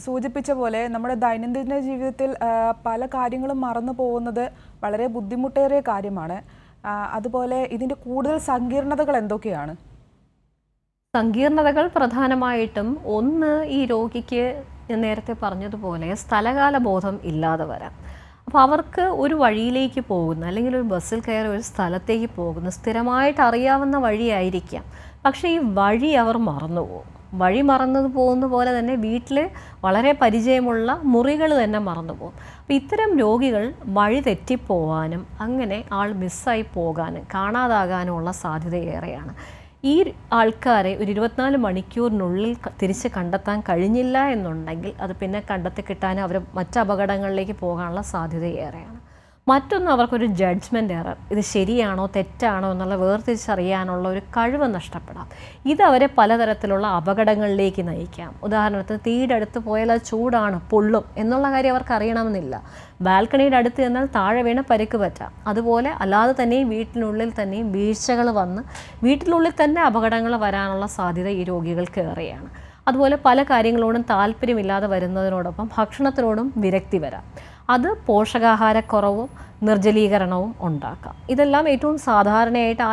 സൂചിപ്പിച്ച പോലെ നമ്മുടെ ദൈനംദിന ജീവിതത്തിൽ പല കാര്യങ്ങളും മറന്നു പോകുന്നത് വളരെ ബുദ്ധിമുട്ടേറിയ കാര്യമാണ്. അതുപോലെ ഇതിൻ്റെ കൂടുതൽ സങ്കീർണതകൾ എന്തൊക്കെയാണ്? സങ്കീർണതകൾ പ്രധാനമായിട്ടും ഒന്ന്, ഈ രോഗിക്ക് ഞാൻ നേരത്തെ പറഞ്ഞതുപോലെ സ്ഥലകാല ബോധം ഇല്ലാതെ വരാം. അപ്പോൾ അവർക്ക് ഒരു വഴിയിലേക്ക് പോകുന്ന അല്ലെങ്കിൽ ഒരു ബസ്സിൽ കയറി ഒരു സ്ഥലത്തേക്ക് പോകുന്ന സ്ഥിരമായിട്ട് അറിയാവുന്ന വഴിയായിരിക്കാം, പക്ഷേ ഈ വഴി അവർ മറന്നുപോകും. വഴി മറന്നു പോകുന്ന പോലെ തന്നെ വീട്ടിൽ വളരെ പരിചയമുള്ള മുറികൾ തന്നെ മറന്നുപോകും. അപ്പോൾ ഇത്തരം രോഗികൾ വഴി തെറ്റിപ്പോവാനും അങ്ങനെ ആൾ മിസ്സായി പോകാനും കാണാതാകാനുമുള്ള സാധ്യത ഏറെയാണ്. ഈ ആൾക്കാരെ ഒരു 24 മണിക്കൂറിനുള്ളിൽ തിരിച്ച് കണ്ടെത്താൻ കഴിഞ്ഞില്ല എന്നുണ്ടെങ്കിൽ അത് പിന്നെ കണ്ടെത്തി കിട്ടാനും അവർ മറ്റ് അപകടങ്ങളിലേക്ക് പോകാനുള്ള സാധ്യത ഏറെയാണ്. മറ്റൊന്ന്, അവർക്കൊരു ജഡ്ജ്മെൻറ്റ് എറർ, ഇത് ശരിയാണോ തെറ്റാണോ എന്നുള്ള വേർതിരിച്ചറിയാനുള്ള ഒരു കഴിവ് നഷ്ടപ്പെടാം. ഇതവരെ പലതരത്തിലുള്ള അപകടങ്ങളിലേക്ക് നയിക്കാം. ഉദാഹരണത്തിന്, തീയുടെ അടുത്ത് പോയാൽ അത് ചൂടാണ്, പൊള്ളും എന്നുള്ള കാര്യം അവർക്ക് അറിയണമെന്നില്ല. ബാൽക്കണിയുടെ അടുത്ത് ചെന്നാൽ താഴെ വീണ് പരിക്ക് പറ്റാം. അതുപോലെ അല്ലാതെ തന്നെയും വീട്ടിനുള്ളിൽ തന്നെയും വീഴ്ചകൾ വന്ന് വീട്ടിനുള്ളിൽ തന്നെ അപകടങ്ങൾ വരാനുള്ള സാധ്യത ഈ രോഗികൾക്ക് ഏറെയാണ്. അതുപോലെ പല കാര്യങ്ങളോടും താല്പര്യമില്ലാതെ വരുന്നതിനോടൊപ്പം ഭക്ഷണത്തിനോടും വിരക്തി വരാം. അത് പോഷകാഹാരക്കുറവും നിർജ്ജലീകരണവും ഉണ്ടാക്കാം. ഇതെല്ലാം ഏറ്റവും സാധാരണയായിട്ട്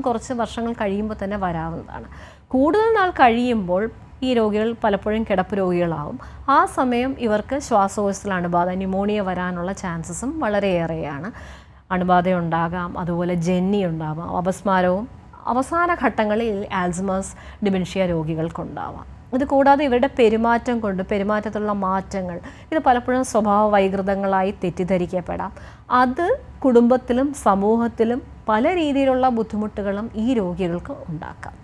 കുറച്ച് വർഷങ്ങൾ കഴിയുമ്പോൾ തന്നെ വരാവുന്നതാണ്. കൂടുതൽ നാൾ കഴിയുമ്പോൾ ഈ രോഗികൾ പലപ്പോഴും കിടപ്പ് രോഗികളാവും. ആ സമയം ഇവർക്ക് ശ്വാസകോശത്തിൽ അണുബാധ, ന്യൂമോണിയ വരാനുള്ള ചാൻസസും വളരെയേറെയാണ്. അണുബാധയുണ്ടാകാം, അതുപോലെ ജന്നി ഉണ്ടാകാം, അപസ്മാരവും അവസാന ഘട്ടങ്ങളിൽ ആൽസമേഴ്സ്, ഡിമെൻഷ്യ രോഗികൾക്കുണ്ടാവാം. ഇത് കൂടാതെ ഇവരുടെ പെരുമാറ്റത്തിലുള്ള മാറ്റങ്ങൾ, ഇത് പലപ്പോഴും സ്വഭാവ വൈകൃതങ്ങളായി തെറ്റിദ്ധരിക്കപ്പെടാം. അത് കുടുംബത്തിലും സമൂഹത്തിലും പല രീതിയിലുള്ള ബുദ്ധിമുട്ടുകളും ഈ രോഗികൾക്ക് ഉണ്ടാക്കാം.